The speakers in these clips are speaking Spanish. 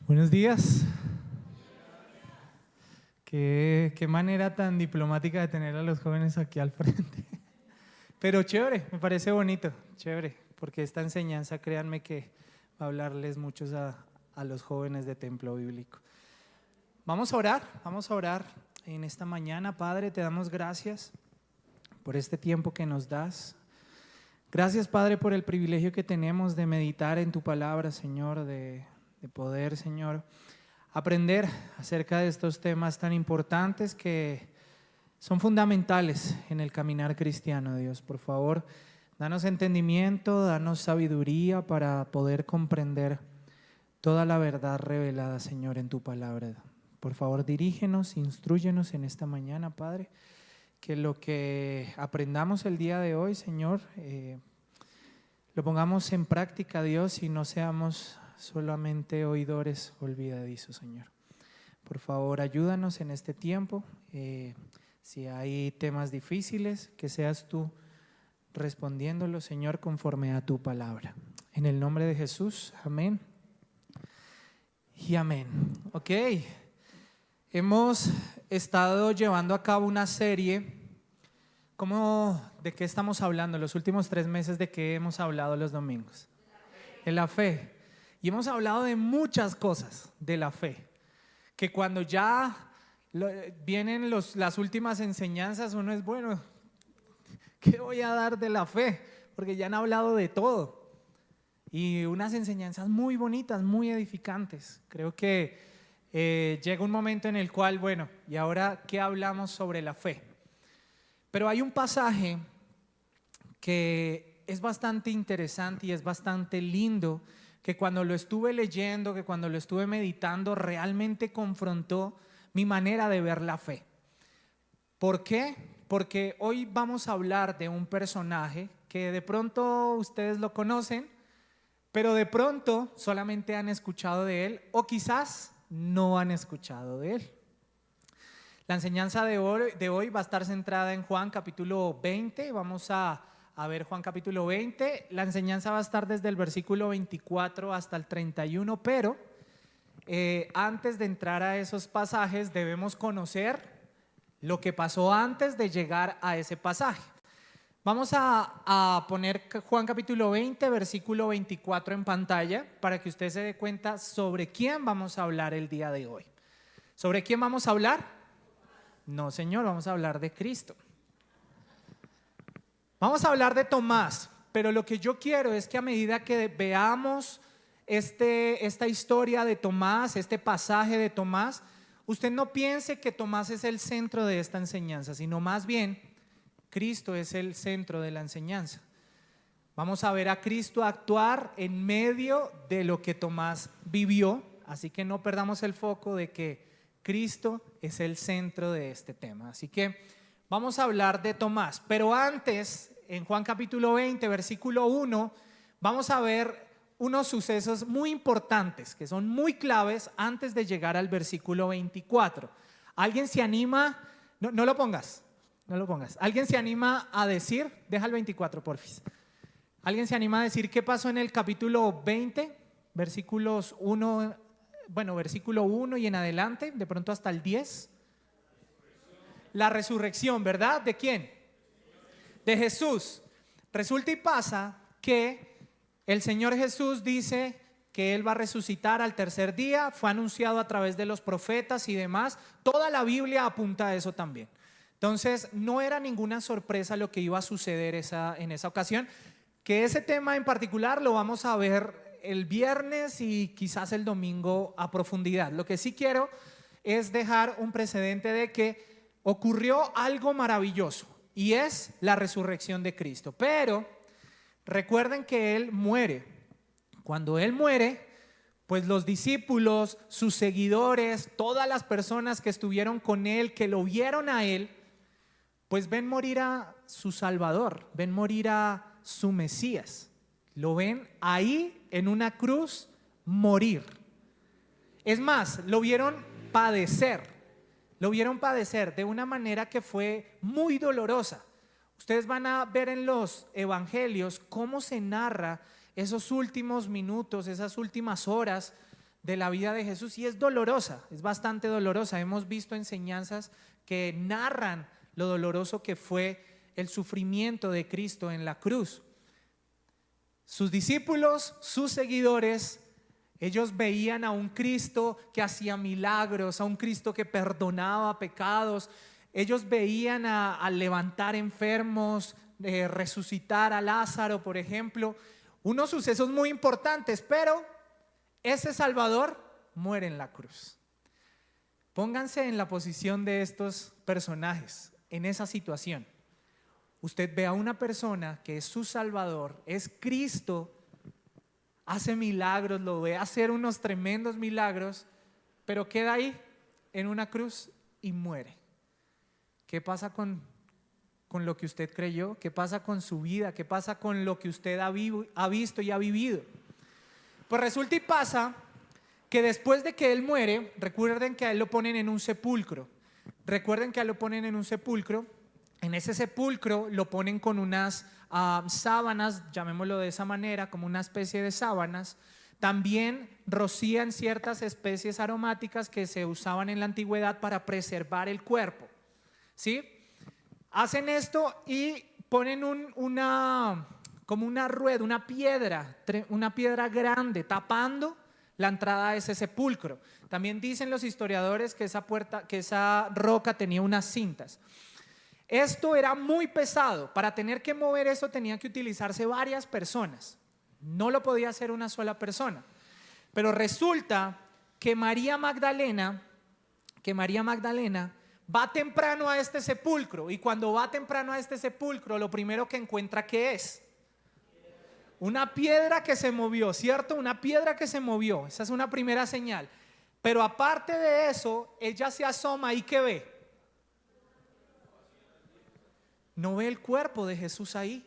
Buenos días. Qué manera tan diplomática de tener a los jóvenes aquí al frente. Pero chévere, me parece bonito, chévere, porque esta enseñanza, créanme que va a hablarles muchos a los jóvenes de Templo Bíblico. Vamos a orar en esta mañana. Padre, te damos gracias por este tiempo que nos das. Gracias, Padre, por el privilegio que tenemos de meditar en tu palabra, Señor, de poder, Señor, aprender acerca de estos temas tan importantes que son fundamentales en el caminar cristiano. Dios, por favor, danos entendimiento, danos sabiduría para poder comprender toda la verdad revelada, Señor, en tu palabra. Por favor, dirígenos, instrúyenos en esta mañana, Padre, que lo que aprendamos el día de hoy, Señor, lo pongamos en práctica, Dios, y no seamos solamente oidores olvidadizos, Señor. Por favor, ayúdanos en este tiempo. Si hay temas difíciles, que seas tú respondiéndolos, Señor, conforme a tu palabra. En el nombre de Jesús, amén y amén. Ok, hemos estado llevando a cabo una serie. ¿De qué estamos hablando? Los últimos 3 meses, ¿de qué hemos hablado los domingos? De la fe. Y hemos hablado de muchas cosas de la fe, que cuando ya vienen las últimas enseñanzas, uno es, bueno, ¿qué voy a dar de la fe? Porque ya han hablado de todo. Y unas enseñanzas muy bonitas, muy edificantes. Creo que llega un momento en el cual, bueno, ¿y ahora qué hablamos sobre la fe? Pero hay un pasaje que es bastante interesante y es bastante lindo, que cuando lo estuve leyendo, que cuando lo estuve meditando, realmente confrontó mi manera de ver la fe. ¿Por qué? Porque hoy vamos a hablar de un personaje que de pronto ustedes lo conocen, pero de pronto solamente han escuchado de él o quizás no han escuchado de él. La enseñanza de hoy va a estar centrada en Juan capítulo 20. Vamos a ver Juan capítulo 20. La enseñanza va a estar desde el versículo 24 hasta el 31, pero antes de entrar a esos pasajes debemos conocer lo que pasó antes de llegar a ese pasaje. Vamos a poner Juan capítulo 20, versículo 24 en pantalla para que usted se dé cuenta sobre quién vamos a hablar el día de hoy. ¿Sobre quién vamos a hablar? No, Señor, vamos a hablar de Cristo. Vamos a hablar de Tomás, pero lo que yo quiero es que a medida que veamos esta historia de Tomás, este pasaje de Tomás, usted no piense que Tomás es el centro de esta enseñanza, sino más bien Cristo es el centro de la enseñanza. Vamos a ver a Cristo actuar en medio de lo que Tomás vivió, así que no perdamos el foco de que Cristo es el centro de este tema. Así que vamos a hablar de Tomás, pero antes, en Juan capítulo 20, versículo 1, vamos a ver unos sucesos muy importantes, que son muy claves antes de llegar al versículo 24. ¿Alguien se anima? No lo pongas. ¿Alguien se anima a decir? Deja el 24, porfis. ¿Alguien se anima a decir qué pasó en el capítulo 20, versículo 1 y en adelante, de pronto hasta el 10? La resurrección, ¿verdad? ¿De quién? De Jesús. Resulta y pasa que el Señor Jesús dice que Él va a resucitar al tercer día. Fue anunciado a través de los profetas y demás. Toda la Biblia apunta a eso también. Entonces no era ninguna sorpresa lo que iba a suceder en esa ocasión. Que ese tema en particular lo vamos a ver el viernes y quizás el domingo a profundidad. Lo que sí quiero es dejar un precedente de que ocurrió algo maravilloso y es la resurrección de Cristo. Pero recuerden que Él muere. Cuando Él muere, pues los discípulos, sus seguidores, todas las personas que estuvieron con Él, que lo vieron a Él, pues ven morir a su Salvador, ven morir a su Mesías. Lo ven ahí en una cruz morir. Es más, lo vieron padecer de una manera que fue muy dolorosa. Ustedes van a ver en los evangelios cómo se narra esos últimos minutos, esas últimas horas de la vida de Jesús y es dolorosa, es bastante dolorosa. Hemos visto enseñanzas que narran lo doloroso que fue el sufrimiento de Cristo en la cruz. Sus discípulos, sus seguidores, ellos veían a un Cristo que hacía milagros, a un Cristo que perdonaba pecados. Ellos veían a levantar enfermos, resucitar a Lázaro, por ejemplo. Unos sucesos muy importantes, pero ese Salvador muere en la cruz. Pónganse en la posición de estos personajes, en esa situación. Usted ve a una persona que es su Salvador, es Cristo, hace milagros, lo ve hacer unos tremendos milagros, pero queda ahí en una cruz y muere. ¿Qué pasa con lo que usted creyó? ¿Qué pasa con su vida? ¿Qué pasa con lo que usted ha visto y ha vivido? Pues resulta y pasa que después de que él muere, recuerden que a él lo ponen en un sepulcro. Recuerden que a él lo ponen en un sepulcro. En ese sepulcro lo ponen con unas sábanas, llamémoslo de esa manera, como una especie de sábanas. También rocían ciertas especies aromáticas que se usaban en la antigüedad para preservar el cuerpo, ¿sí? Hacen esto y ponen como una rueda, una piedra grande tapando la entrada a ese sepulcro. También dicen los historiadores que esa roca tenía unas cintas. Esto era muy pesado. Para tener que mover eso tenían que utilizarse varias personas. No lo podía hacer una sola persona. Pero resulta que María Magdalena va temprano a este sepulcro, y cuando va temprano a este sepulcro, lo primero que encuentra, ¿qué es? Una piedra que se movió, ¿cierto? Una piedra que se movió. Esa es una primera señal. Pero aparte de eso, ella se asoma y ¿qué ve? No ve el cuerpo de Jesús ahí.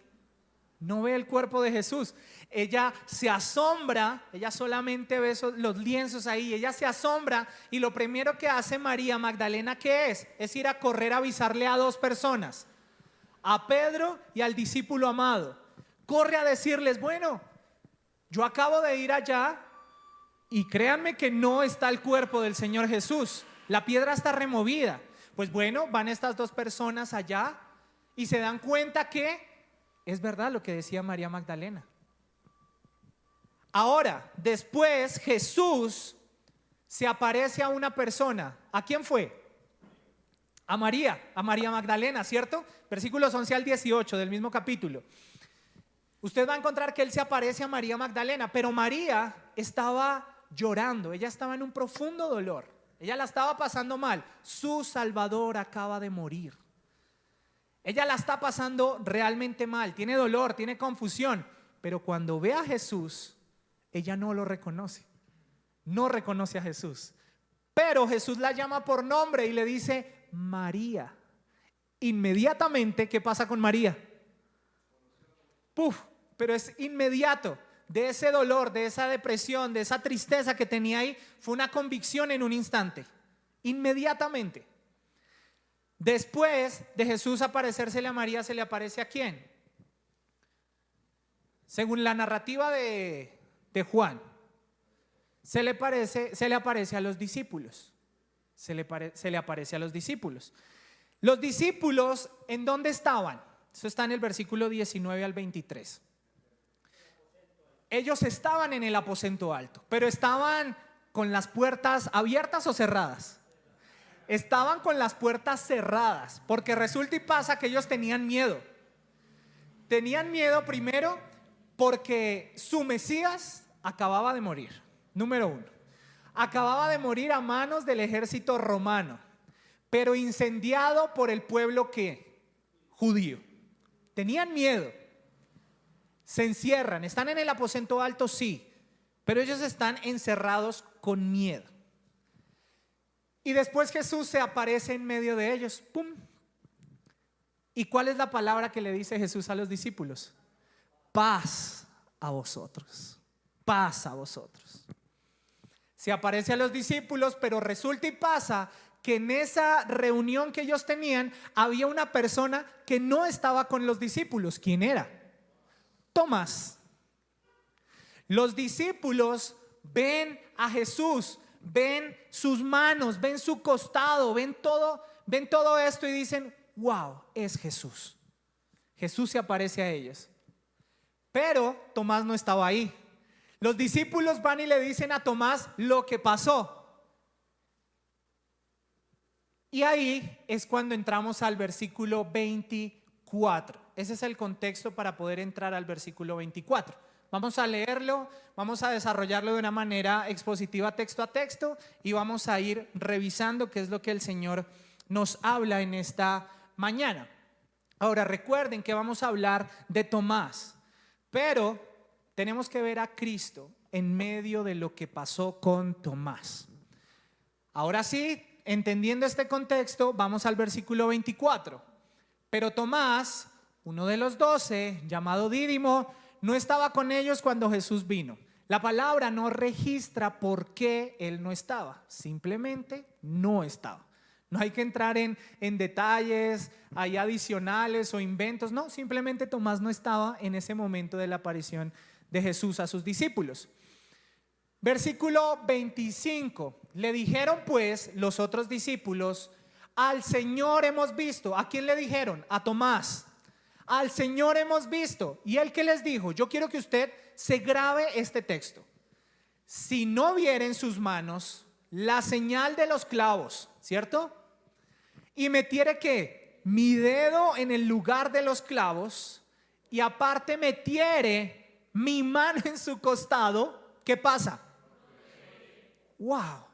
No ve el cuerpo de Jesús. Ella se asombra, ella solamente ve los lienzos ahí, ella se asombra, y lo primero que hace María Magdalena, ¿qué es? Es ir a correr a avisarle a dos personas, a Pedro y al discípulo amado. Corre a decirles, bueno, yo acabo de ir allá y créanme que no está el cuerpo del Señor Jesús, la piedra está removida. Pues bueno, van estas dos personas allá y se dan cuenta que es verdad lo que decía María Magdalena. Ahora, después Jesús se aparece a una persona. ¿A quién fue? A María Magdalena, ¿cierto? Versículos 11 al 18 del mismo capítulo. Usted va a encontrar que él se aparece a María Magdalena, pero María estaba llorando, ella estaba en un profundo dolor, ella la estaba pasando mal. Su Salvador acaba de morir. Ella la está pasando realmente mal, tiene dolor, tiene confusión, pero cuando ve a Jesús, ella no lo reconoce, no reconoce a Jesús. Pero Jesús la llama por nombre y le dice, María. Inmediatamente, ¿qué pasa con María? Puf, pero es inmediato. De ese dolor, de esa depresión, de esa tristeza que tenía ahí, fue una convicción en un instante, inmediatamente. Después de Jesús aparecérsele a María, ¿se le aparece a quién? Según la narrativa de Juan, se le aparece a los discípulos. Se le aparece a los discípulos. Los discípulos, ¿en dónde estaban? Eso está en el versículo 19 al 23. Ellos estaban en el aposento alto, pero estaban con las puertas abiertas o cerradas. Estaban con las puertas cerradas, porque resulta y pasa que ellos tenían miedo. Tenían miedo primero porque su Mesías acababa de morir. Número uno, acababa de morir a manos del ejército romano, pero incendiado por el pueblo ¿qué? Judío. Tenían miedo. Se encierran, están en el aposento alto, sí, pero ellos están encerrados con miedo. Y después Jesús se aparece en medio de ellos. ¡Pum! ¿Y cuál es la palabra que le dice Jesús a los discípulos? Paz a vosotros. Paz a vosotros. Se aparece a los discípulos, pero resulta y pasa que en esa reunión que ellos tenían había una persona que no estaba con los discípulos. ¿Quién era? Tomás. Los discípulos ven a Jesús, ven sus manos, ven su costado, ven todo esto y dicen, wow, es Jesús. Jesús se aparece a ellos. Pero Tomás no estaba ahí. Los discípulos van y le dicen a Tomás lo que pasó. Y ahí es cuando entramos al versículo 24. Ese es el contexto para poder entrar al versículo 24. Vamos a leerlo, vamos a desarrollarlo de una manera expositiva texto a texto y vamos a ir revisando qué es lo que el Señor nos habla en esta mañana. Ahora recuerden que vamos a hablar de Tomás, pero tenemos que ver a Cristo en medio de lo que pasó con Tomás. Ahora sí, entendiendo este contexto, vamos al versículo 24. Pero Tomás, uno de los 12, llamado Dídimo, no estaba con ellos cuando Jesús vino. La palabra no registra por qué él no estaba, simplemente no estaba. No hay que entrar en detalles ahí adicionales o inventos, no, simplemente Tomás no estaba en ese momento de la aparición de Jesús a sus discípulos. Versículo 25, le dijeron pues los otros discípulos, al Señor hemos visto. ¿A quién le dijeron? A Tomás. Al Señor hemos visto. ¿Y él qué les dijo? Yo quiero que usted se grabe este texto. Si no viera en sus manos la señal de los clavos, ¿cierto? Y metiere ¿qué? Mi dedo en el lugar de los clavos y aparte metiere mi mano en su costado, ¿qué pasa? Wow.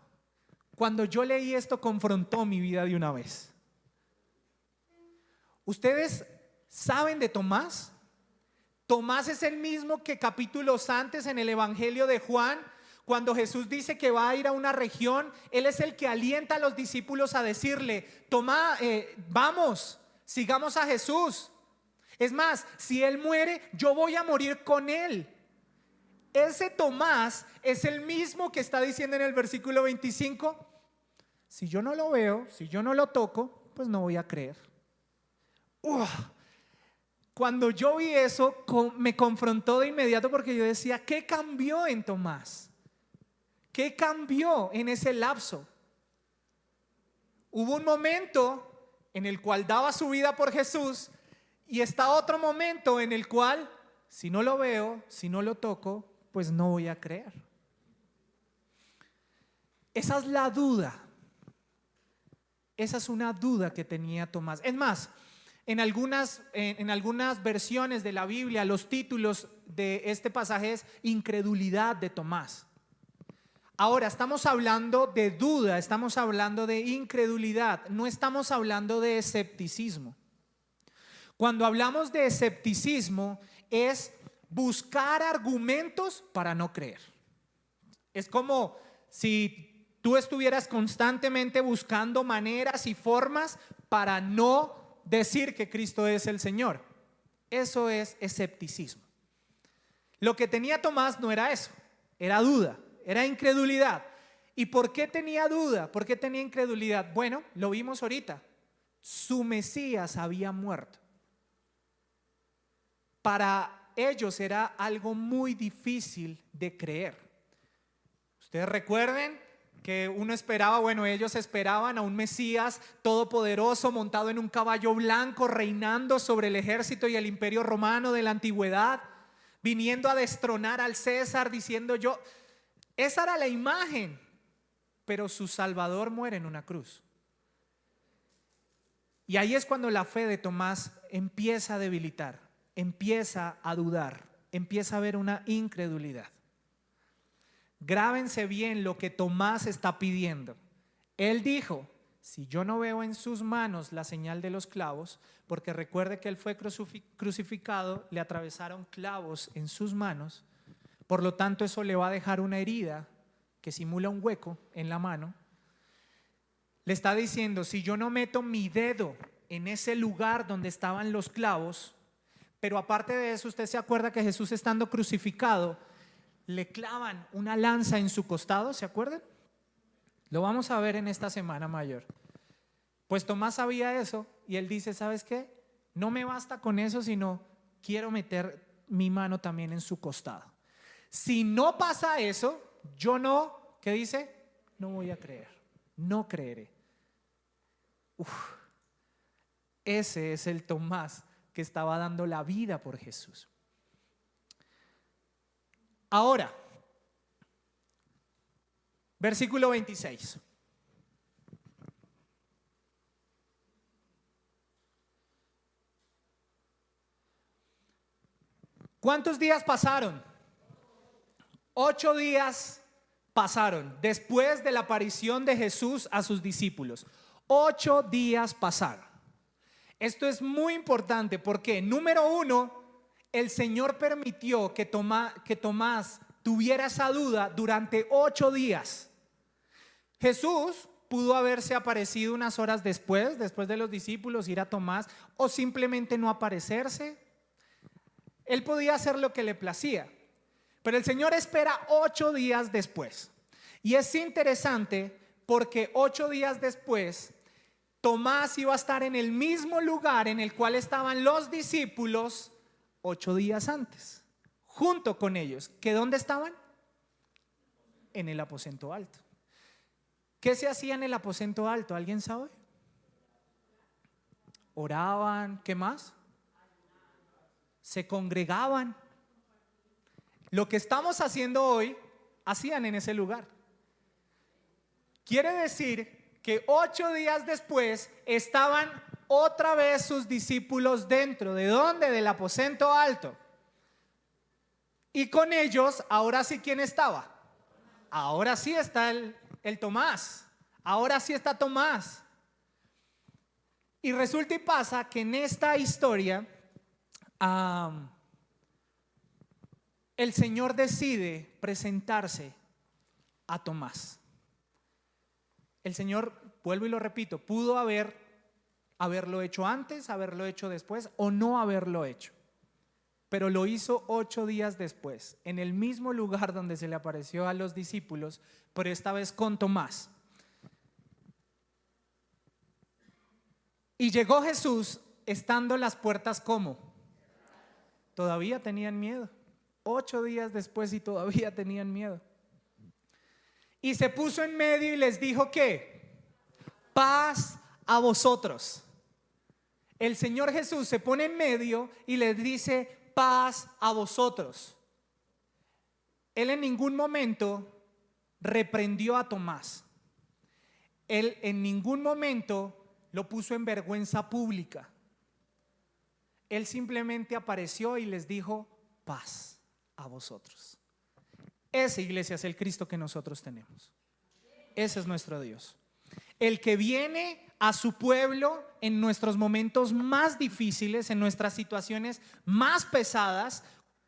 Cuando yo leí esto confrontó mi vida de una vez. ¿Ustedes saben de Tomás? Tomás es el mismo que capítulos antes en el Evangelio de Juan, cuando Jesús dice que va a ir a una región, él es el que alienta a los discípulos a decirle, Tomás, vamos, sigamos a Jesús. Es más, si él muere, yo voy a morir con él. Ese Tomás es el mismo que está diciendo en el versículo 25, si yo no lo veo, si yo no lo toco, pues no voy a creer. Cuando yo vi eso, me confrontó de inmediato porque yo decía, ¿qué cambió en Tomás? ¿Qué cambió en ese lapso? Hubo un momento en el cual daba su vida por Jesús y está otro momento en el cual, si no lo veo, si no lo toco, pues no voy a creer. Esa es la duda. Esa es una duda que tenía Tomás. Es más, en algunas versiones de la Biblia, los títulos de este pasaje es incredulidad de Tomás. Ahora, estamos hablando de duda, estamos hablando de incredulidad, no estamos hablando de escepticismo. Cuando hablamos de escepticismo es buscar argumentos para no creer. Es como si tú estuvieras constantemente buscando maneras y formas para no decir que Cristo es el Señor. Eso es escepticismo. Lo que tenía Tomás no era eso, era duda, era incredulidad. ¿Y por qué tenía duda? ¿Por qué tenía incredulidad? Bueno, lo vimos ahorita. Su Mesías había muerto. Para ellos era algo muy difícil de creer. Ustedes recuerden que uno esperaba, bueno, ellos esperaban a un Mesías todopoderoso montado en un caballo blanco, reinando sobre el ejército y el imperio romano de la antigüedad, viniendo a destronar al César, diciendo yo, esa era la imagen, pero su Salvador muere en una cruz. Y ahí es cuando la fe de Tomás empieza a debilitar, empieza a dudar, empieza a haber una incredulidad. Grábense bien lo que Tomás está pidiendo. Él dijo, si yo no veo en sus manos la señal de los clavos, porque recuerde que él fue crucificado, le atravesaron clavos en sus manos, por lo tanto eso le va a dejar una herida que simula un hueco en la mano. Le está diciendo, si yo no meto mi dedo en ese lugar donde estaban los clavos, pero aparte de eso, usted se acuerda que Jesús estando crucificado, le clavan una lanza en su costado, ¿se acuerdan? Lo vamos a ver en esta Semana Mayor. Pues Tomás sabía eso y él dice, ¿sabes qué? No me basta con eso, sino quiero meter mi mano también en su costado. Si no pasa eso, yo no ¿qué dice? No voy a creer, no creeré. Ese es el Tomás que estaba dando la vida por Jesús. Ahora, versículo 26. ¿Cuántos días pasaron? 8 días pasaron después de la aparición de Jesús a sus discípulos. 8 días pasaron. Esto es muy importante porque, número uno, el Señor permitió que Tomás tuviera esa duda durante 8 días. Jesús pudo haberse aparecido unas horas después de los discípulos, ir a Tomás, o simplemente no aparecerse. Él podía hacer lo que le placía, pero el Señor espera 8 días después. Y es interesante porque 8 días después, Tomás iba a estar en el mismo lugar en el cual estaban los discípulos 8 días antes, junto con ellos. ¿Que dónde estaban? En el aposento alto. ¿Qué se hacía en el aposento alto? ¿Alguien sabe? Oraban, ¿qué más? Se congregaban. Lo que estamos haciendo hoy, hacían en ese lugar. Quiere decir que 8 días después estaban otra vez sus discípulos dentro. ¿De dónde? Del aposento alto. Y con ellos, ahora sí, ¿quién estaba? Ahora sí está el Tomás. Ahora sí está Tomás. Y resulta y pasa que en esta historia el Señor decide presentarse a Tomás. El Señor, vuelvo y lo repito, pudo haberlo hecho antes, haberlo hecho después o no haberlo hecho, pero lo hizo 8 días después, en el mismo lugar donde se le apareció a los discípulos, pero esta vez con Tomás. Y llegó Jesús estando las puertas ¿cómo? Todavía tenían miedo. 8 días después y todavía tenían miedo. Y se puso en medio y les dijo ¿qué? Paz a vosotros. El Señor Jesús se pone en medio y les dice paz a vosotros. Él en ningún momento reprendió a Tomás. Él en ningún momento lo puso en vergüenza pública. Él simplemente apareció y les dijo paz a vosotros. Esa iglesia es el Cristo que nosotros tenemos. Ese es nuestro Dios, el que viene a su pueblo en nuestros momentos más difíciles, en nuestras situaciones más pesadas,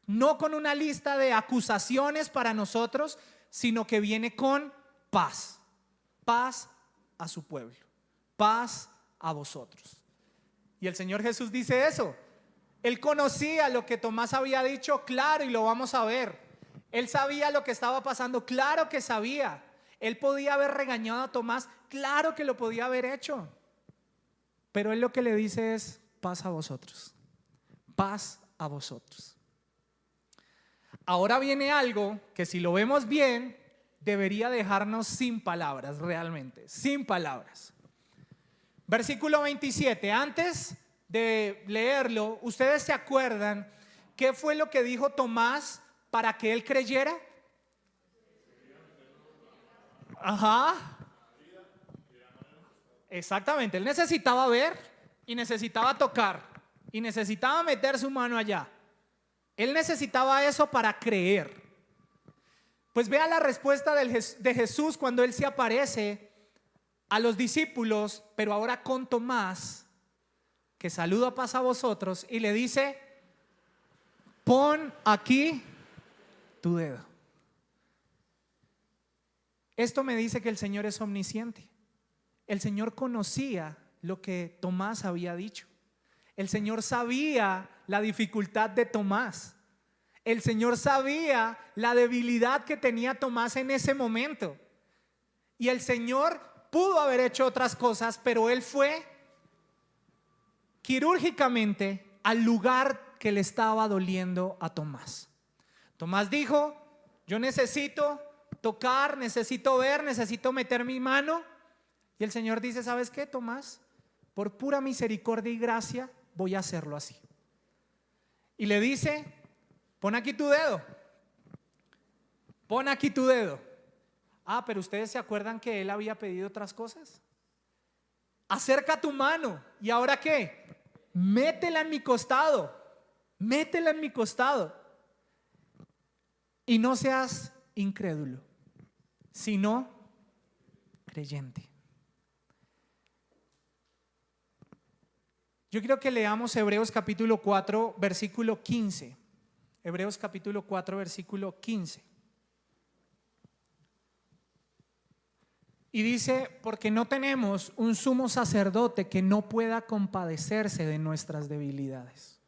no con una lista de acusaciones para nosotros, sino que viene con paz. Paz a su pueblo, paz a vosotros. Y el Señor Jesús dice eso. Él conocía lo que Tomás había dicho, claro, y lo vamos a ver. Él sabía lo que estaba pasando, claro que sabía. Él podía haber regañado a Tomás, claro que lo podía haber hecho. Pero él lo que le dice es paz a vosotros, paz a vosotros. Ahora viene algo que, si lo vemos bien, debería dejarnos sin palabras, realmente, sin palabras. Versículo 27, antes de leerlo, ¿ustedes se acuerdan qué fue lo que dijo Tomás para que él creyera? Ajá. Exactamente, él necesitaba ver y necesitaba tocar y necesitaba meter su mano allá. Él necesitaba eso para creer. Pues vea la respuesta de Jesús cuando él se aparece a los discípulos, pero ahora con Tomás, que saluda paz a vosotros, y le dice: pon aquí tu dedo. Esto me dice que el Señor es omnisciente. El Señor conocía lo que Tomás había dicho. El Señor sabía la dificultad de Tomás. El Señor sabía la debilidad que tenía Tomás en ese momento. Y el Señor pudo haber hecho otras cosas, pero Él fue quirúrgicamente al lugar que le estaba doliendo a Tomás. Tomás dijo: yo necesito tocar, necesito ver, necesito meter mi mano. Y el Señor dice, ¿sabes qué, Tomás? Por pura misericordia y gracia voy a hacerlo así. Y le dice, pon aquí tu dedo. Pon aquí tu dedo. Ah, pero ustedes se acuerdan que él había pedido otras cosas. Acerca tu mano. ¿Y ahora qué? Métela en mi costado. Métela en mi costado. Y no seas incrédulo, sino creyente. Yo quiero que leamos Hebreos capítulo 4, versículo 15. Hebreos capítulo 4, versículo 15. Y dice, porque no tenemos un sumo sacerdote que no pueda compadecerse de nuestras debilidades,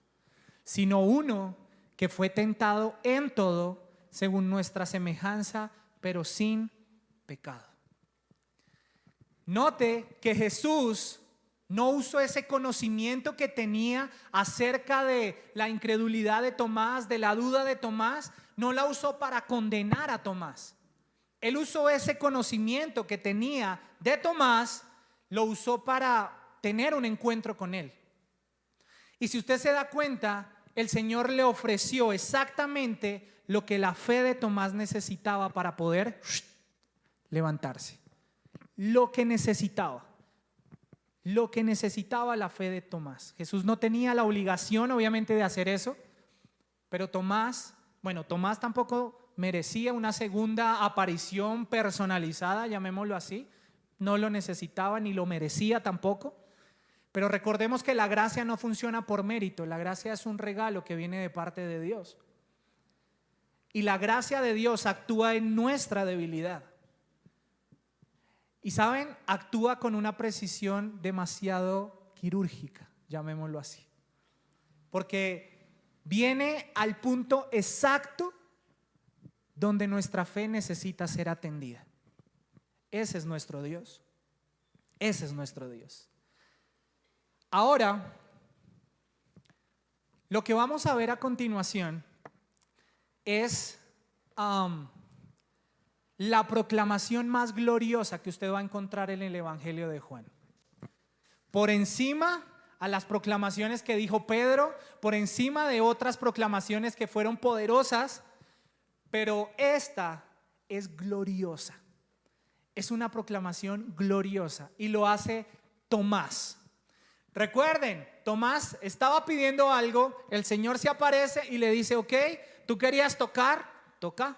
sino uno que fue tentado en todo según nuestra semejanza, pero sin pecado. Note que Jesús no usó ese conocimiento que tenía acerca de la incredulidad de Tomás, de la duda de Tomás, no la usó para condenar a Tomás. Él usó ese conocimiento que tenía de Tomás, lo usó para tener un encuentro con él. Y si usted se da cuenta, el Señor le ofreció exactamente lo que la fe de Tomás necesitaba para poder levantarse. Lo que necesitaba la fe de Tomás. Jesús no tenía la obligación, obviamente, de hacer eso, pero Tomás tampoco merecía una segunda aparición personalizada, llamémoslo así. No lo necesitaba ni lo merecía tampoco. Pero recordemos que la gracia no funciona por mérito. La gracia es un regalo que viene de parte de Dios. Y la gracia de Dios actúa en nuestra debilidad. Y saben, actúa con una precisión demasiado quirúrgica, llamémoslo así. Porque viene al punto exacto donde nuestra fe necesita ser atendida. Ese es nuestro Dios. Ese es nuestro Dios. Ahora, lo que vamos a ver a continuación es la proclamación más gloriosa que usted va a encontrar en el Evangelio de Juan. Por encima a las proclamaciones que dijo Pedro, por encima de otras proclamaciones que fueron poderosas, pero esta es gloriosa. Es una proclamación gloriosa y lo hace Tomás. Recuerden, Tomás estaba pidiendo algo, el Señor se aparece y le dice, ok, tú querías tocar, toca.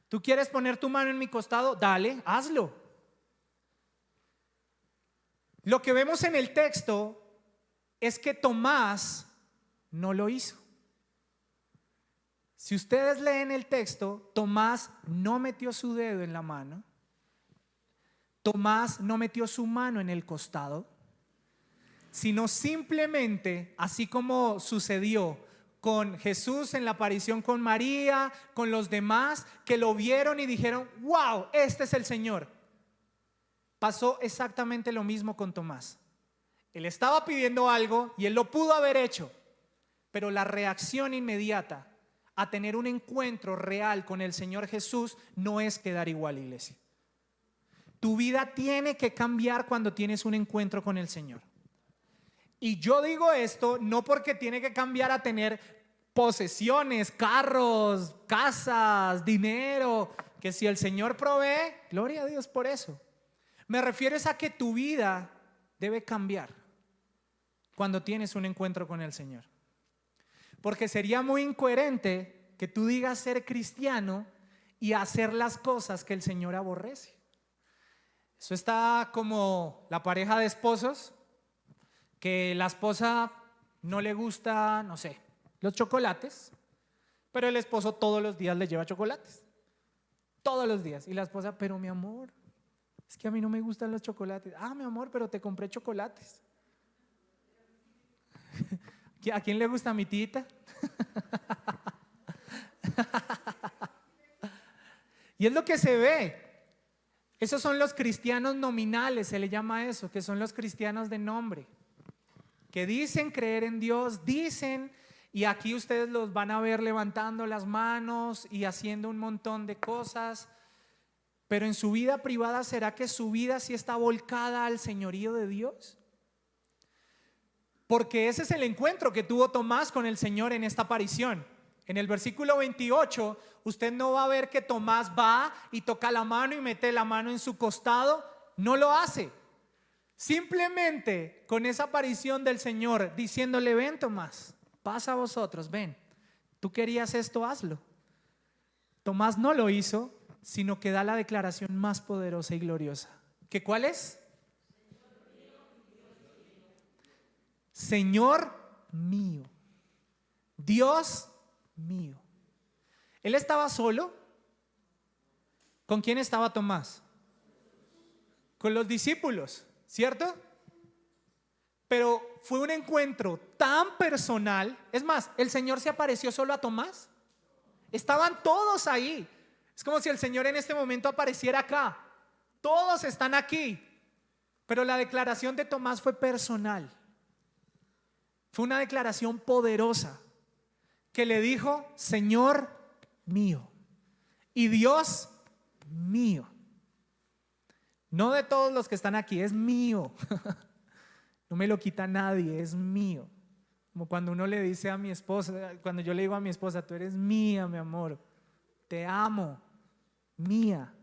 ¿Tú quieres poner tu mano en mi costado? Dale, hazlo. Lo que vemos en el texto es que Tomás no lo hizo. Si ustedes leen el texto, Tomás no metió su dedo en la mano. Tomás no metió su mano en el costado, sino simplemente, así como sucedió con Jesús en la aparición con María, con los demás que lo vieron y dijeron, wow, este es el Señor. Pasó exactamente lo mismo con Tomás. Él estaba pidiendo algo y él lo pudo haber hecho, pero la reacción inmediata a tener un encuentro real con el Señor Jesús no es quedar igual, iglesia. Tu vida tiene que cambiar cuando tienes un encuentro con el Señor. Y yo digo esto no porque tiene que cambiar a tener posesiones, carros, casas, dinero, que si el Señor provee, gloria a Dios por eso. Me refiero a que tu vida debe cambiar cuando tienes un encuentro con el Señor. Porque sería muy incoherente que tú digas ser cristiano y hacer las cosas que el Señor aborrece. Eso está como la pareja de esposos, que la esposa no le gusta, no sé, los chocolates, pero el esposo todos los días le lleva chocolates. Todos los días. Y la esposa, pero mi amor, es que a mí no me gustan los chocolates. Ah, mi amor, pero te compré chocolates. ¿A quién le gusta mi tita? Y es lo que se ve. Esos son los cristianos nominales, se le llama eso, que son los cristianos de nombre, que dicen creer en Dios, dicen, y aquí ustedes los van a ver levantando las manos y haciendo un montón de cosas, Pero en su vida privada, ¿será que su vida sí está volcada al señorío de Dios? Porque ese es el encuentro que tuvo Tomás con el Señor en esta aparición. En el versículo 28, usted no va a ver que Tomás va y toca la mano y mete la mano en su costado. No lo hace. Simplemente con esa aparición del Señor diciéndole: ven, Tomás, pasa a vosotros, ven. Tú querías esto, hazlo. Tomás no lo hizo, sino que da la declaración más poderosa y gloriosa. ¿Que cuál es? Señor mío, Dios mío. Él estaba solo. ¿Con quién estaba Tomás? Con los discípulos, ¿cierto? Pero fue un encuentro tan personal. Es más, el Señor se apareció solo a Tomás. Estaban todos ahí. Es como si el Señor en este momento apareciera acá. Todos están aquí. Pero la declaración de Tomás fue personal. Fue una declaración poderosa que le dijo: Señor mío y Dios mío. No de todos los que están aquí, es mío. No me lo quita nadie, es mío. Como cuando uno le dice a mi esposa, cuando yo le digo a mi esposa: tú eres mía, mi amor, te amo, mía.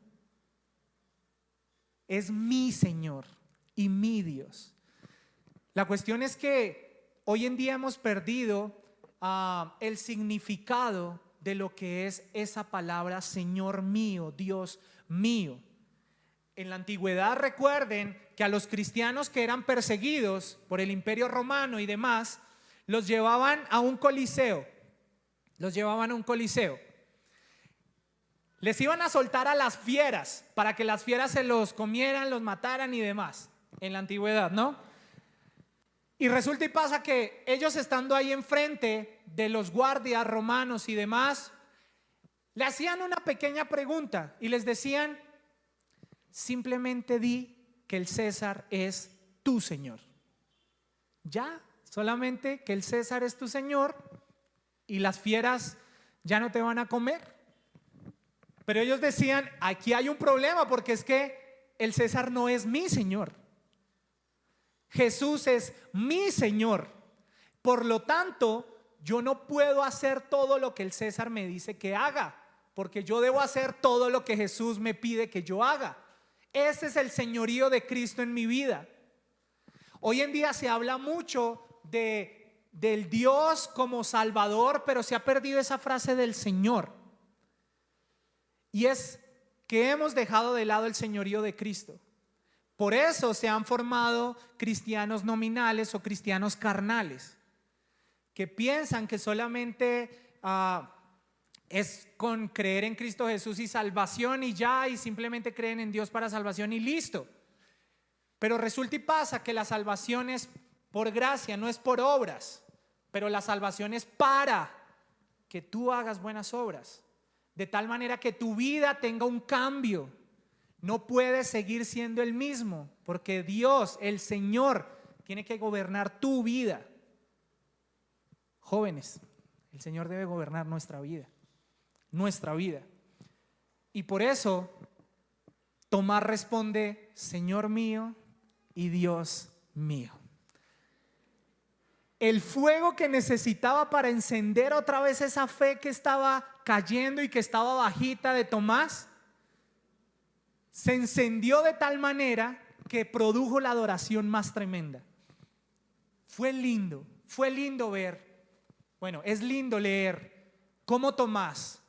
Es mi Señor y mi Dios. La cuestión es que hoy en día hemos perdido el significado de lo que es esa palabra Señor mío, Dios mío. En la antigüedad, recuerden que a los cristianos que eran perseguidos por el Imperio Romano y demás, los llevaban a un coliseo. Los llevaban a un coliseo. Les iban a soltar a las fieras para que las fieras se los comieran, los mataran y demás. En la antigüedad, ¿no? Y resulta y pasa que ellos, estando ahí enfrente de los guardias romanos y demás, le hacían una pequeña pregunta y les decían: simplemente di que el César es tu Señor. Ya, solamente que el César es tu Señor y las fieras ya no te van a comer. Pero ellos decían: aquí hay un problema, porque es que el César no es mi Señor. Jesús es mi Señor. Por lo tanto, yo no puedo hacer todo lo que el César me dice que haga, porque yo debo hacer todo lo que Jesús me pide que yo haga. Ese es el señorío de Cristo en mi vida. Hoy en día se habla mucho del Dios como Salvador, pero se ha perdido esa frase del Señor. Y es que hemos dejado de lado el señorío de Cristo. Por eso se han formado cristianos nominales o cristianos carnales, que piensan que solamente es con creer en Cristo Jesús y salvación y ya, y simplemente creen en Dios para salvación y listo. Pero resulta y pasa que la salvación es por gracia, no es por obras. Pero la salvación es para que tú hagas buenas obras, de tal manera que tu vida tenga un cambio. No puedes seguir siendo el mismo, porque Dios, el Señor, tiene que gobernar tu vida. Jóvenes, el Señor debe gobernar nuestra vida. Nuestra vida. Y por eso Tomás responde: Señor mío y Dios mío. El fuego que necesitaba para encender otra vez esa fe que estaba cayendo y que estaba bajita de Tomás, se encendió de tal manera que produjo la adoración más tremenda. Fue lindo ver, bueno, es lindo leer cómo Tomás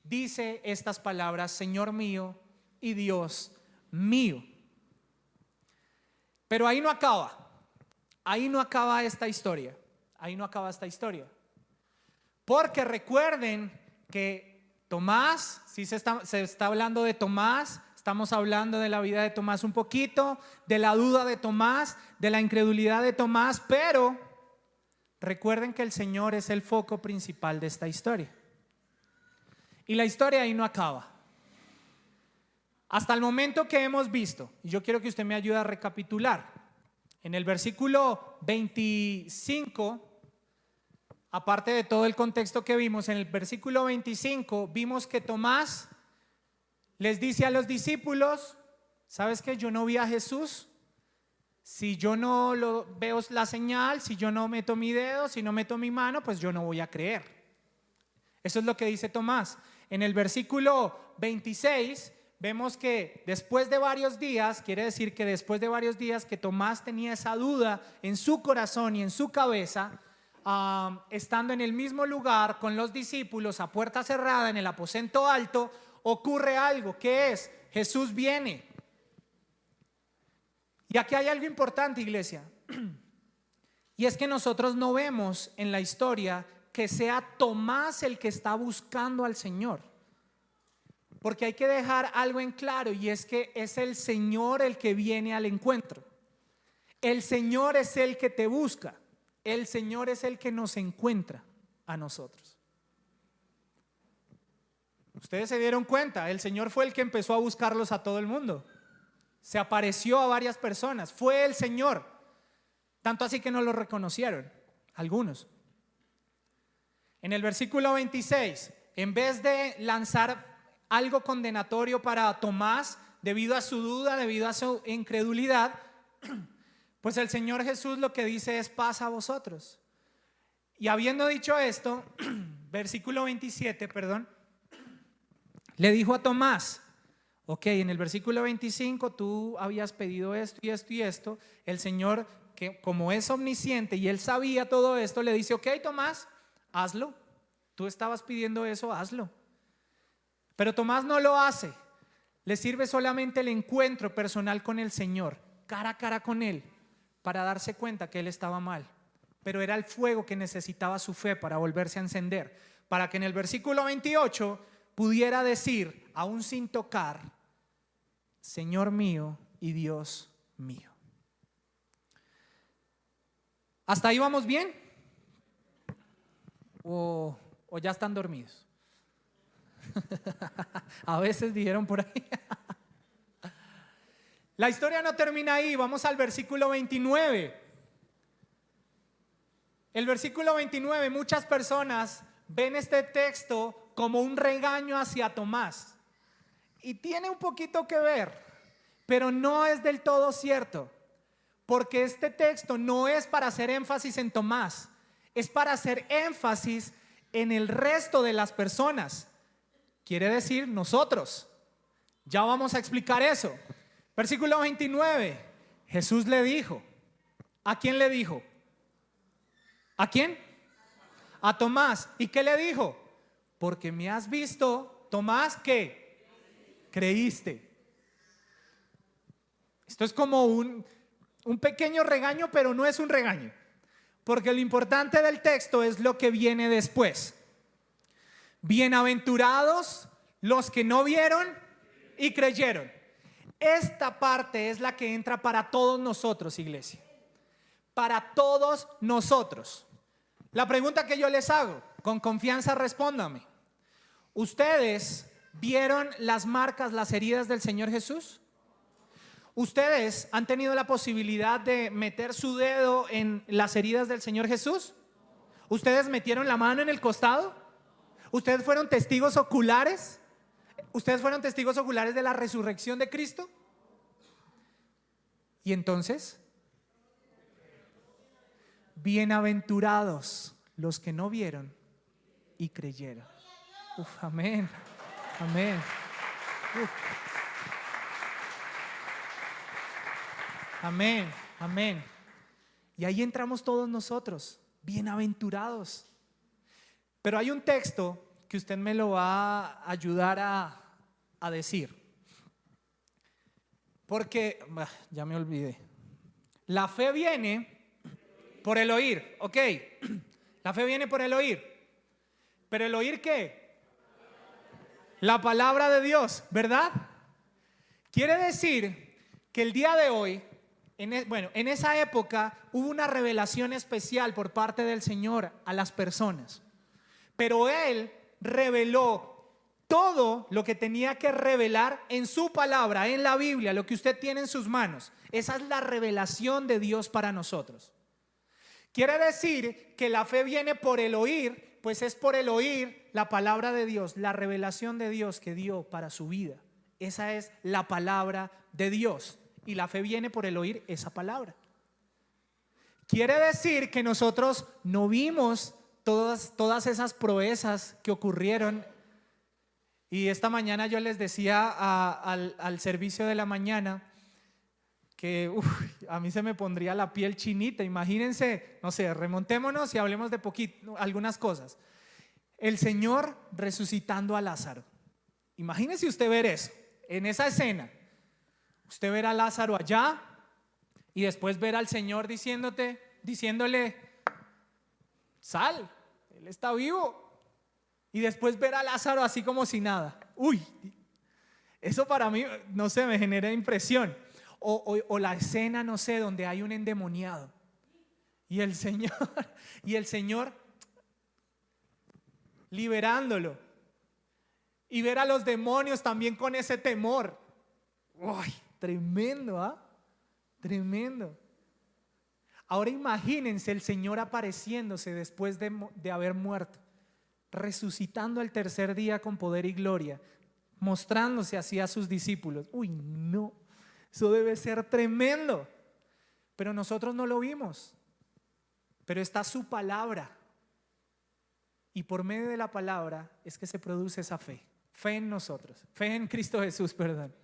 dice estas palabras: Señor mío y Dios mío. Pero ahí no acaba esta historia. Ahí no acaba esta historia. Porque recuerden que Tomás, si se está hablando de Tomás, estamos hablando de la vida de Tomás un poquito, de la duda de Tomás, de la incredulidad de Tomás, pero recuerden que el Señor es el foco principal de esta historia. Y la historia ahí no acaba. Hasta el momento que hemos visto, y yo quiero que usted me ayude a recapitular, en el versículo 25, aparte de todo el contexto que vimos, en el versículo 25 vimos que Tomás les dice a los discípulos: ¿sabes qué? Yo no vi a Jesús. Si yo no veo la señal, si yo no meto mi dedo, si no meto mi mano, pues yo no voy a creer. Eso es lo que dice Tomás. En el versículo 26 vemos que después de varios días, quiere decir que después de varios días que Tomás tenía esa duda en su corazón y en su cabeza, estando en el mismo lugar con los discípulos a puerta cerrada en el aposento alto, ocurre algo. ¿Qué es? Jesús viene. Y aquí hay algo importante, iglesia, y es que nosotros no vemos en la historia que sea Tomás el que está buscando al Señor, porque hay que dejar algo en claro, y es que es el Señor el que viene al encuentro. El Señor es el que te busca, el Señor es el que nos encuentra a nosotros. Ustedes se dieron cuenta, el Señor fue el que empezó a buscarlos a todo el mundo. Se apareció a varias personas, fue el Señor, tanto así que no lo reconocieron algunos. En el versículo 26, en vez de lanzar algo condenatorio para Tomás debido a su duda, debido a su incredulidad, pues el Señor Jesús lo que dice es: paz a vosotros. Y habiendo dicho esto, versículo 27, le dijo a Tomás: ok, en el versículo 25 tú habías pedido esto y esto y esto. El Señor, que como es omnisciente y Él sabía todo esto, le dice: ok, Tomás, hazlo. Tú estabas pidiendo eso, hazlo. Pero Tomás no lo hace. Le sirve solamente el encuentro personal con el Señor, cara a cara con Él, para darse cuenta que él estaba mal. Pero era el fuego que necesitaba su fe para volverse a encender, para que en el versículo 28 pudiera decir, aún sin tocar: Señor mío y Dios mío. ¿Hasta ahí vamos bien? ¿O ya están dormidos? A veces dijeron por ahí. La historia no termina ahí, vamos al versículo 29. El versículo 29, muchas personas ven este texto como un regaño hacia Tomás. Y tiene un poquito que ver, pero no es del todo cierto. Porque este texto no es para hacer énfasis en Tomás, es para hacer énfasis en el resto de las personas. Quiere decir nosotros. Ya vamos a explicar eso. Versículo 29, Jesús le dijo. ¿A quién le dijo? ¿A quién? A Tomás. ¿Y qué le dijo? Porque me has visto, Tomás, ¿qué? Creíste. Esto es como un pequeño regaño, pero no es un regaño, porque lo importante del texto es lo que viene después. Bienaventurados los que no vieron y creyeron. Esta parte es la que entra para todos nosotros, iglesia. Para todos nosotros. La pregunta que yo les hago, con confianza respóndame: ¿ustedes vieron las marcas, las heridas del Señor Jesús? ¿Ustedes han tenido la posibilidad de meter su dedo en las heridas del Señor Jesús? ¿Ustedes metieron la mano en el costado? ¿Ustedes fueron testigos oculares? ¿Ustedes fueron testigos oculares de la resurrección de Cristo? Y entonces, bienaventurados los que no vieron y creyeron. Amén. Amén. Amén, amén. Y ahí entramos todos nosotros, bienaventurados. Pero hay un texto que usted me lo va a ayudar a decir, porque ya me olvidé. La fe viene por el oír, ok. La fe viene por el oír. ¿Pero el oír qué? La palabra de Dios, ¿verdad? Quiere decir que el día de hoy, en esa época hubo una revelación especial por parte del Señor a las personas, pero Él reveló todo lo que tenía que revelar en su palabra, en la Biblia, lo que usted tiene en sus manos. Esa es la revelación de Dios para nosotros. Quiere decir que la fe viene por el oír, pues es por el oír la palabra de Dios, la revelación de Dios que dio para su vida. Esa es la palabra de Dios. Y la fe viene por el oír esa palabra. Quiere decir que nosotros no vimos todas esas proezas que ocurrieron. Y esta mañana yo les decía al servicio de la mañana que a mí se me pondría la piel chinita. Imagínense, no sé, remontémonos y hablemos de algunas cosas. El Señor resucitando a Lázaro. Imagínese usted ver eso, en esa escena. Usted ver a Lázaro allá y después ver al Señor diciéndole, sal, Él está vivo. Y después ver a Lázaro así como si nada. Eso para mí, no sé, me genera impresión. O la escena, no sé, donde hay un endemoniado y el Señor liberándolo, y ver a los demonios también con ese temor. Tremendo, ¿ah? Tremendo. Ahora imagínense el Señor apareciéndose después de haber muerto, resucitando al tercer día con poder y gloria, mostrándose así a sus discípulos. No, eso debe ser tremendo. Pero nosotros no lo vimos. Pero está su palabra. Y por medio de la palabra es que se produce esa fe. Fe en nosotros. Fe en Cristo Jesús, perdón.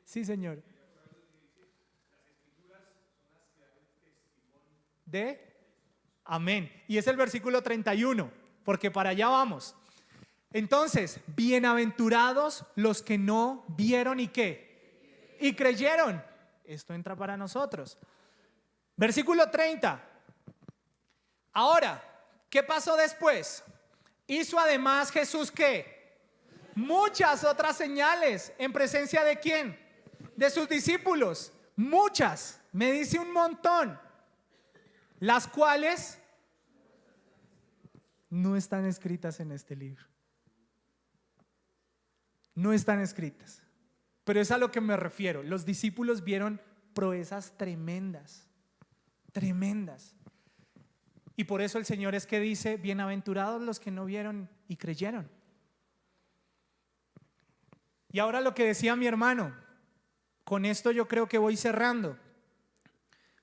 Sí, Señor. Amén. Y es el versículo 31, porque para allá vamos. Entonces, bienaventurados los que no vieron y ¿qué? Y creyeron. Esto entra para nosotros. Versículo 30. Ahora, ¿qué pasó después? Hizo además Jesús ¿qué? Muchas otras señales. ¿En presencia de quién? De sus discípulos. Muchas. Me dice un montón. Las cuales no están escritas en este libro. No están escritas. Pero es a lo que me refiero. Los discípulos vieron proezas tremendas. Tremendas. Y por eso el Señor es que dice, bienaventurados los que no vieron y creyeron. Y ahora lo que decía mi hermano, con esto yo creo que voy cerrando.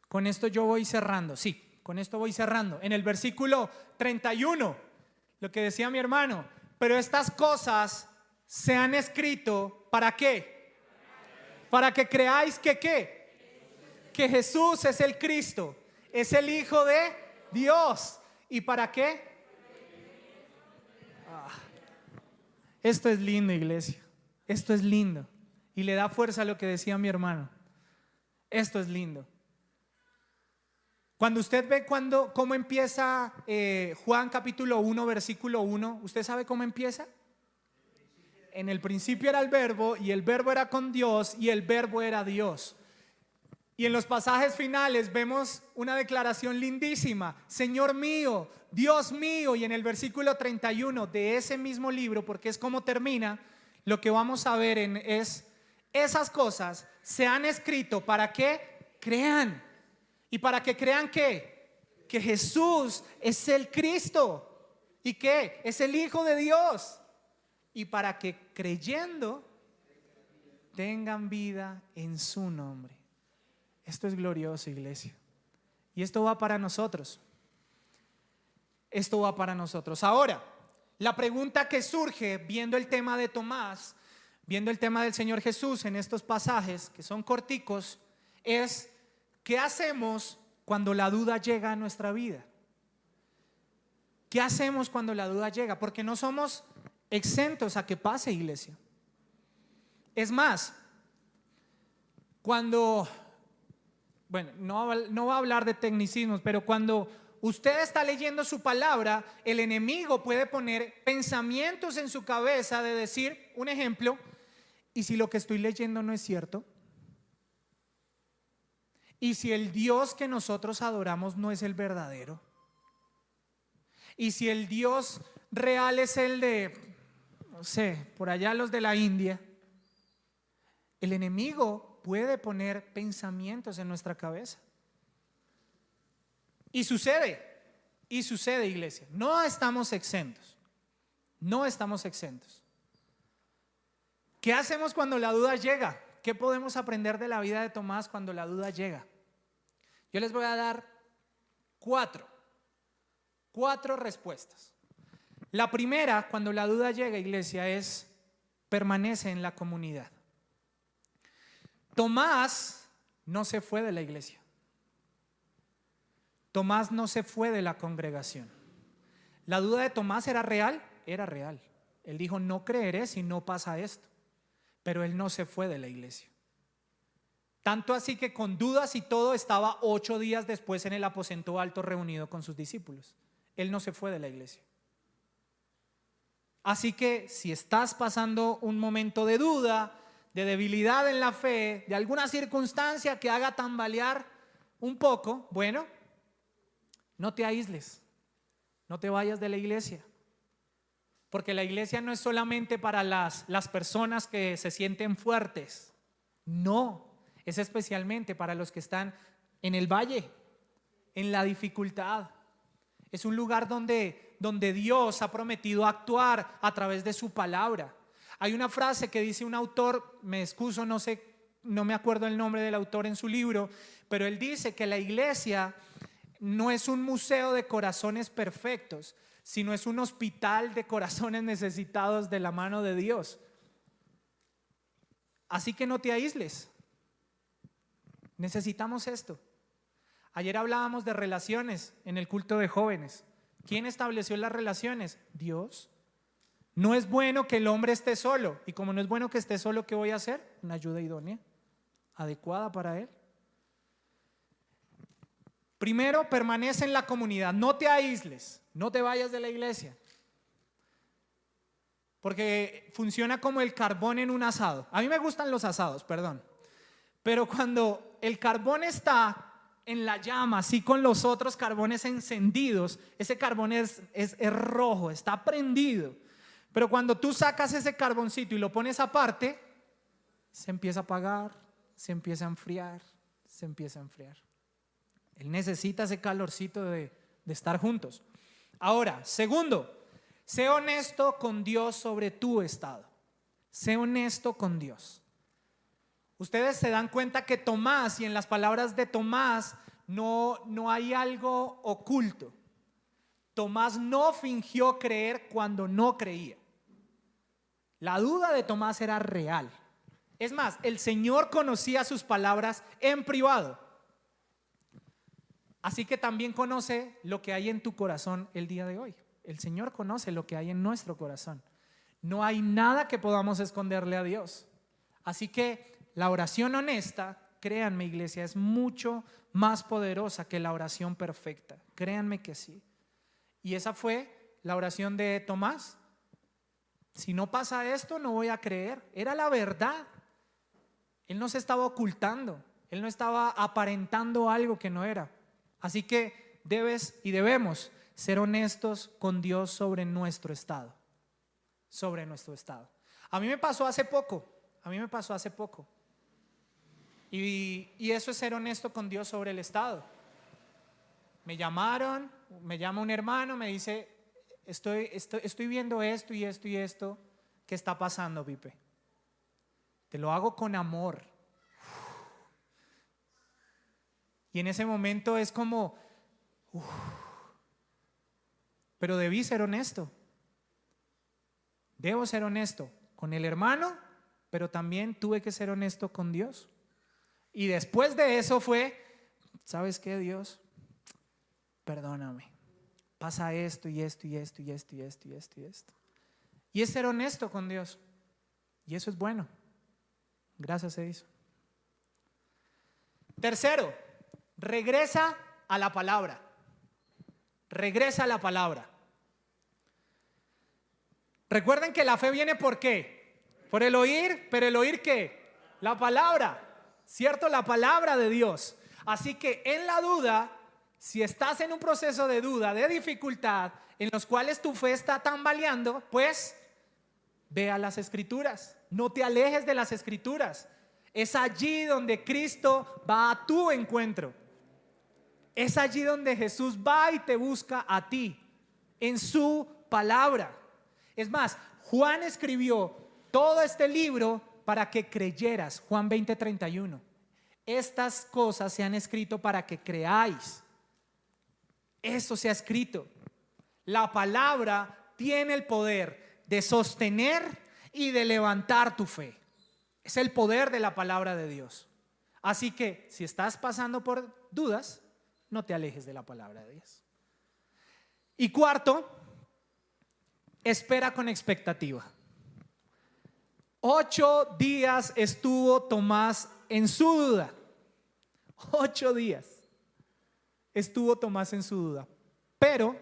Con esto yo voy cerrando, sí, con esto voy cerrando. En el versículo 31, lo que decía mi hermano, pero estas cosas se han escrito, ¿para qué? Para que creáis que ¿qué? Que Jesús es el Cristo, es el Hijo de Dios. ¿Y para qué? Esto es lindo, iglesia. Esto es lindo. Y le da fuerza a lo que decía mi hermano. Esto es lindo. Cuando usted ve cómo empieza Juan capítulo 1, versículo 1, ¿usted sabe cómo empieza? En el principio era el verbo, y el verbo era con Dios, y el verbo era Dios. Y en los pasajes finales vemos una declaración lindísima: Señor mío, Dios mío. Y en el versículo 31 de ese mismo libro, porque es como termina, lo que vamos a ver es: esas cosas se han escrito para que crean. ¿Y para que crean qué? Que Jesús es el Cristo. ¿Y qué? Es el Hijo de Dios. Y para que creyendo tengan vida en su nombre. Esto es glorioso, iglesia. Y esto va para nosotros. Esto va para nosotros. Ahora, la pregunta que surge viendo el tema de Tomás, viendo el tema del Señor Jesús en estos pasajes que son corticos, es: ¿qué hacemos cuando la duda llega a nuestra vida? ¿Qué hacemos cuando la duda llega? Porque no somos exentos a que pase, iglesia. Es más, no va a hablar de tecnicismos, pero cuando usted está leyendo su palabra, el enemigo puede poner pensamientos en su cabeza de decir, un ejemplo: ¿y si lo que estoy leyendo no es cierto? ¿Y si el Dios que nosotros adoramos no es el verdadero? ¿Y si el Dios real es el de, no sé, por allá los de la India? El enemigo puede poner pensamientos en nuestra cabeza. Y sucede, iglesia. No estamos exentos. No estamos exentos. ¿Qué hacemos cuando la duda llega? ¿Qué podemos aprender de la vida de Tomás cuando la duda llega? Yo les voy a dar cuatro respuestas. La primera, cuando la duda llega, iglesia, es permanece en la comunidad. Tomás no se fue de la iglesia. Tomás no se fue de la congregación. La duda de Tomás era real, era real. Él dijo, no creeré si no pasa esto. Pero él no se fue de la iglesia. Tanto así que con dudas y todo estaba 8 días después en el aposento alto reunido con sus discípulos. Él no se fue de la iglesia. Así que si estás pasando un momento de duda, de debilidad en la fe, de alguna circunstancia que haga tambalear un poco, bueno, no te aísles, no te vayas de la iglesia. Porque la iglesia no es solamente para las personas que se sienten fuertes. No, es especialmente para los que están en el valle, en la dificultad. Es un lugar donde Dios ha prometido actuar a través de su palabra. Hay una frase que dice un autor, me excuso, no me acuerdo el nombre del autor en su libro, pero él dice que la iglesia no es un museo de corazones perfectos, sino es un hospital de corazones necesitados de la mano de Dios. Así que no te aísles. Necesitamos esto. Ayer hablábamos de relaciones en el culto de jóvenes. ¿Quién estableció las relaciones? Dios. No es bueno que el hombre esté solo. Y como no es bueno que esté solo, ¿qué voy a hacer? Una ayuda idónea, adecuada para él. Primero, permanece en la comunidad. No te aísles. No te vayas de la iglesia. Porque funciona como el carbón en un asado. A mí me gustan los asados, perdón. Pero cuando el carbón está en la llama, así con los otros carbones encendidos, ese carbón es rojo, está prendido. Pero cuando tú sacas ese carboncito y lo pones aparte, se empieza a apagar, se empieza a enfriar, se empieza a enfriar. Él necesita ese calorcito de estar juntos. Ahora, segundo, sé honesto con Dios sobre tu estado. Sé honesto con Dios. Ustedes se dan cuenta que Tomás, y en las palabras de Tomás no hay algo oculto. Tomás no fingió creer cuando no creía. La duda de Tomás era real. Es más, el Señor conocía sus palabras en privado. Así que también conoce lo que hay en tu corazón el día de hoy. El Señor conoce lo que hay en nuestro corazón. No hay nada que podamos esconderle a Dios. Así que la oración honesta, créanme, iglesia, es mucho más poderosa que la oración perfecta. Créanme que sí. Y esa fue la oración de Tomás. Si no pasa esto, no voy a creer. Era la verdad. Él no se estaba ocultando. Él no estaba aparentando algo que no era. Así que debes y debemos ser honestos con Dios sobre nuestro estado. Sobre nuestro estado. A mí me pasó hace poco. Y eso es ser honesto con Dios sobre el estado. Me llamaron, me llama un hermano, me dice, estoy viendo esto y esto y esto. ¿Qué está pasando, Pipe? Te lo hago con amor. Y en ese momento es como, pero debí ser honesto. Debo ser honesto con el hermano, pero también tuve que ser honesto con Dios. Y después de eso fue, ¿sabes qué, Dios? Perdóname. Pasa esto y esto y esto y esto y esto y esto y esto. Y es ser honesto con Dios. Y eso es bueno. Gracias se hizo. Tercero, regresa a la palabra. Regresa a la palabra. Recuerden que la fe viene ¿por qué? Por el oír, pero el oír ¿qué? La palabra. ¿Cierto? La palabra de Dios. Así que en la duda, si estás en un proceso de duda, de dificultad, en los cuales tu fe está tambaleando, pues ve a las escrituras. No te alejes de las escrituras. Es allí donde Cristo va a tu encuentro. Es allí donde Jesús va y te busca a ti, en su palabra. Es más, Juan escribió todo este libro para que creyeras. Juan 20:31. Estas cosas se han escrito para que creáis. Eso se ha escrito. La palabra tiene el poder de sostener y de levantar tu fe. Es el poder de la palabra de Dios. Así que si estás pasando por dudas, no te alejes de la palabra de Dios. Y cuarto, espera con expectativa. 8 días estuvo Tomás en su duda. 8 días estuvo Tomás en su duda. Pero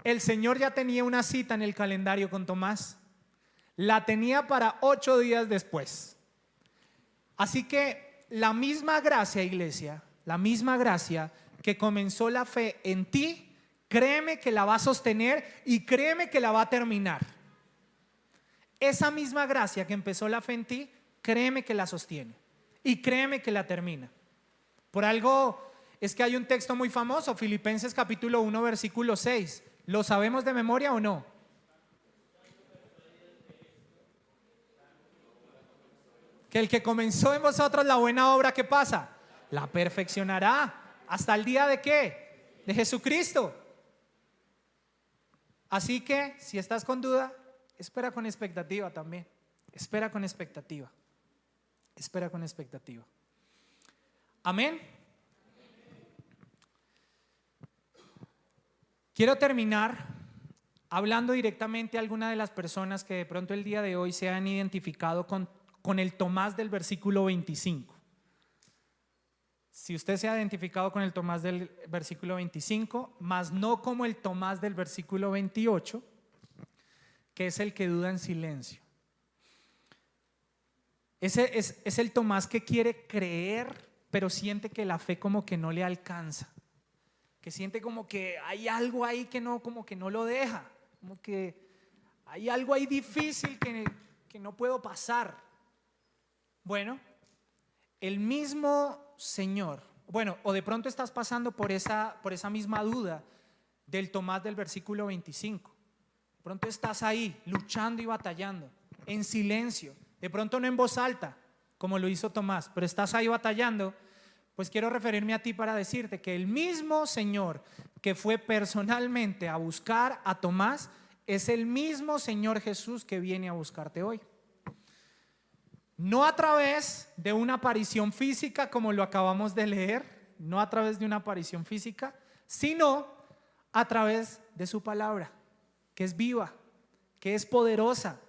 el Señor ya tenía una cita en el calendario con Tomás. La tenía para 8 días después. Así que la misma gracia, iglesia, la misma gracia que comenzó la fe en ti, créeme que la va a sostener y créeme que la va a terminar. Esa misma gracia que empezó la fe en ti, créeme que la sostiene y créeme que la termina. Por algo es que hay un texto muy famoso, Filipenses capítulo 1 versículo 6. ¿Lo sabemos de memoria o no? Que el que comenzó en vosotros la buena obra, ¿qué pasa? La perfeccionará hasta el día de ¿qué? De Jesucristo. Así que si estás con duda, espera con expectativa también. Espera con expectativa. Espera con expectativa. Amén. Quiero terminar hablando directamente a alguna de las personas que de pronto el día de hoy se han identificado con el Tomás del versículo 25. Si usted se ha identificado con el Tomás del versículo 25, mas no como el Tomás del versículo 28, que es el que duda en silencio. Ese es el Tomás que quiere creer, pero siente que la fe como que no le alcanza, que siente como que hay algo ahí que no, como que no lo deja, como que hay algo ahí difícil que no puedo pasar. Bueno, el mismo Señor, bueno, o de pronto estás pasando por esa misma duda del Tomás del versículo 25. De pronto estás ahí luchando y batallando en silencio, de pronto no en voz alta como lo hizo Tomás, pero estás ahí batallando. Pues quiero referirme a ti para decirte que el mismo Señor que fue personalmente a buscar a Tomás es el mismo Señor Jesús que viene a buscarte hoy. No a través de una aparición física como lo acabamos de leer, no a través de una aparición física, sino a través de su palabra, que es viva, que es poderosa.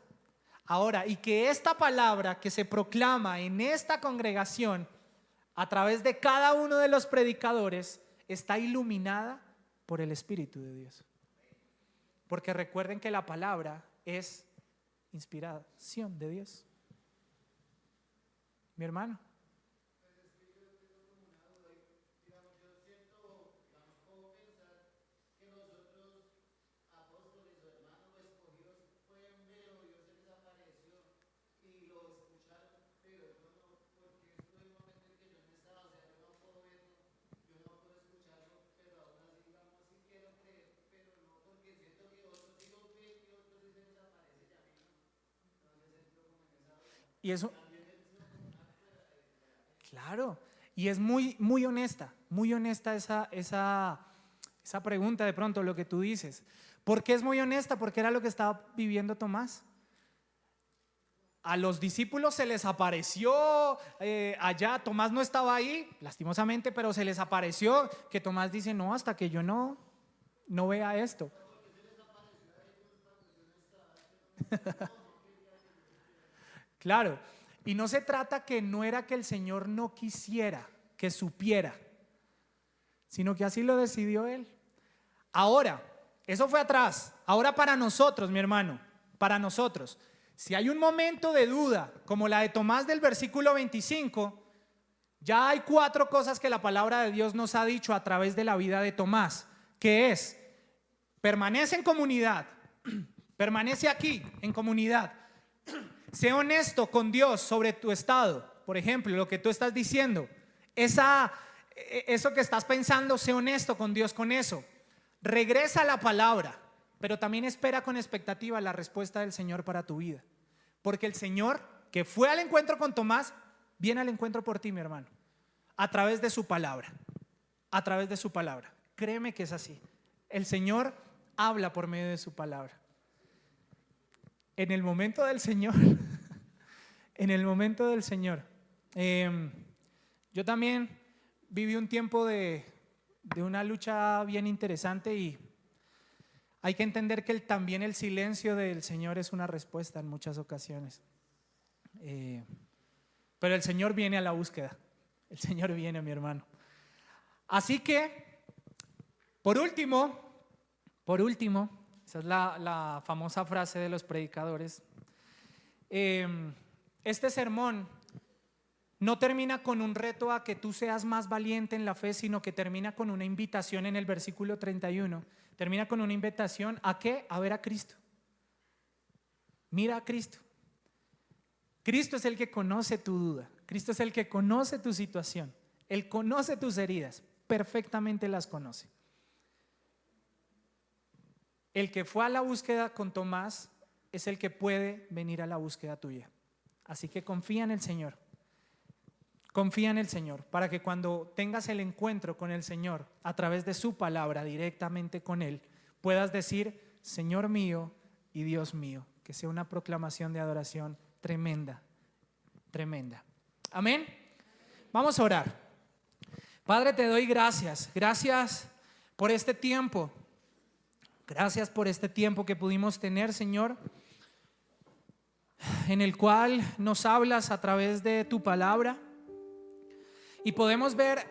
Ahora, y que esta palabra que se proclama en esta congregación a través de cada uno de los predicadores está iluminada por el Espíritu de Dios. Porque recuerden que la palabra es inspiración de Dios. Mi hermano. Y eso, claro, y es muy honesta esa pregunta de pronto, lo que tú dices. ¿Por qué es muy honesta? Porque era lo que estaba viviendo Tomás. A los discípulos se les apareció allá, Tomás no estaba ahí, lastimosamente, pero se les apareció, que Tomás dice, no, hasta que yo no vea esto. Claro, y no se trata que no era que el Señor no quisiera que supiera, sino que así lo decidió Él. Ahora, eso fue atrás. Ahora para nosotros, mi hermano, para nosotros, si hay un momento de duda, como la de Tomás del versículo 25, ya hay 4 cosas que la palabra de Dios nos ha dicho a través de la vida de Tomás, que es, permanece en comunidad, permanece aquí en comunidad. Sé honesto con Dios sobre tu estado. Por ejemplo, lo que tú estás diciendo, eso que estás pensando, sé honesto con Dios con eso. Regresa a la palabra, pero también espera con expectativa la respuesta del Señor para tu vida. Porque el Señor, que fue al encuentro con Tomás, viene al encuentro por ti, mi hermano, a través de su palabra, a través de su palabra. Créeme que es así. El Señor habla por medio de su palabra. En el momento del Señor, en el momento del Señor, yo también viví un tiempo de una lucha bien interesante, y hay que entender que también el silencio del Señor es una respuesta en muchas ocasiones. Pero el Señor viene a la búsqueda. El Señor viene, mi hermano. Así que, por último, esa es la famosa frase de los predicadores. Este sermón no termina con un reto a que tú seas más valiente en la fe, sino que termina con una invitación en el versículo 31. Termina con una invitación ¿a qué? A ver a Cristo. Mira a Cristo. Cristo es el que conoce tu duda. Cristo es el que conoce tu situación. Él conoce tus heridas, perfectamente las conoce. El que fue a la búsqueda con Tomás es el que puede venir a la búsqueda tuya. Así que confía en el Señor. Confía en el Señor para que cuando tengas el encuentro con el Señor a través de su palabra directamente con Él, puedas decir: Señor mío y Dios mío. Que sea una proclamación de adoración tremenda, tremenda. Amén. Vamos a orar. Padre, te doy gracias. Gracias por este tiempo. Gracias por este tiempo que pudimos tener, Señor, en el cual nos hablas a través de tu palabra. Y podemos ver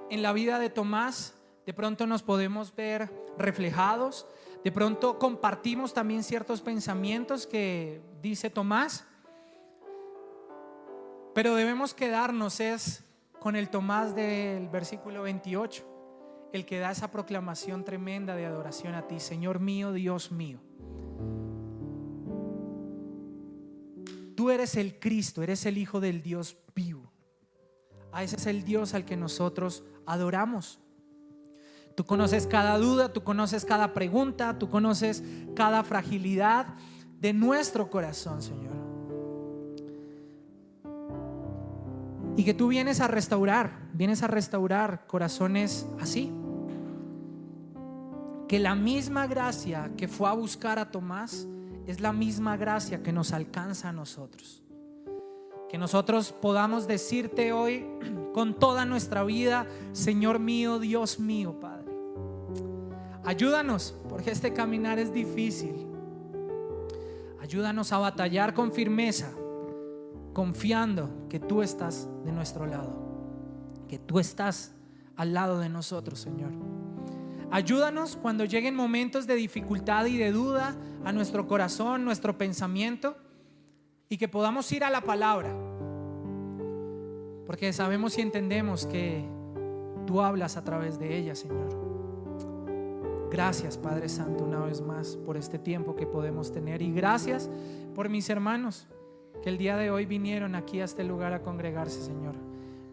en la vida de Tomás, de pronto nos podemos ver reflejados, de pronto compartimos también ciertos pensamientos que dice Tomás, pero debemos quedarnos con el Tomás del versículo 28, el que da esa proclamación tremenda de adoración a ti: Señor mío, Dios mío. Tú eres el Cristo, eres el Hijo del Dios vivo. A ese es el Dios al que nosotros adoramos. Tú conoces cada duda, tú conoces cada pregunta, tú conoces cada fragilidad de nuestro corazón, Señor. Y que tú vienes a restaurar corazones así. Que la misma gracia que fue a buscar a Tomás es la misma gracia que nos alcanza a nosotros. Que nosotros podamos decirte hoy con toda nuestra vida: Señor mío, Dios mío, Padre. Ayúdanos, porque este caminar es difícil. Ayúdanos a batallar con firmeza, confiando que tú estás de nuestro lado, que tú estás al lado de nosotros, Señor. Ayúdanos cuando lleguen momentos de dificultad y de duda a nuestro corazón, nuestro pensamiento, y que podamos ir a la palabra, porque sabemos y entendemos que tú hablas a través de ella, Señor. Gracias, Padre Santo, una vez más por este tiempo que podemos tener, y gracias por mis hermanos que el día de hoy vinieron aquí a este lugar a congregarse, Señor.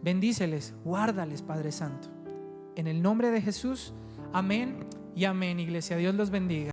Bendíceles, guárdales, Padre Santo, en el nombre de Jesús. Amén y amén, iglesia. Dios los bendiga.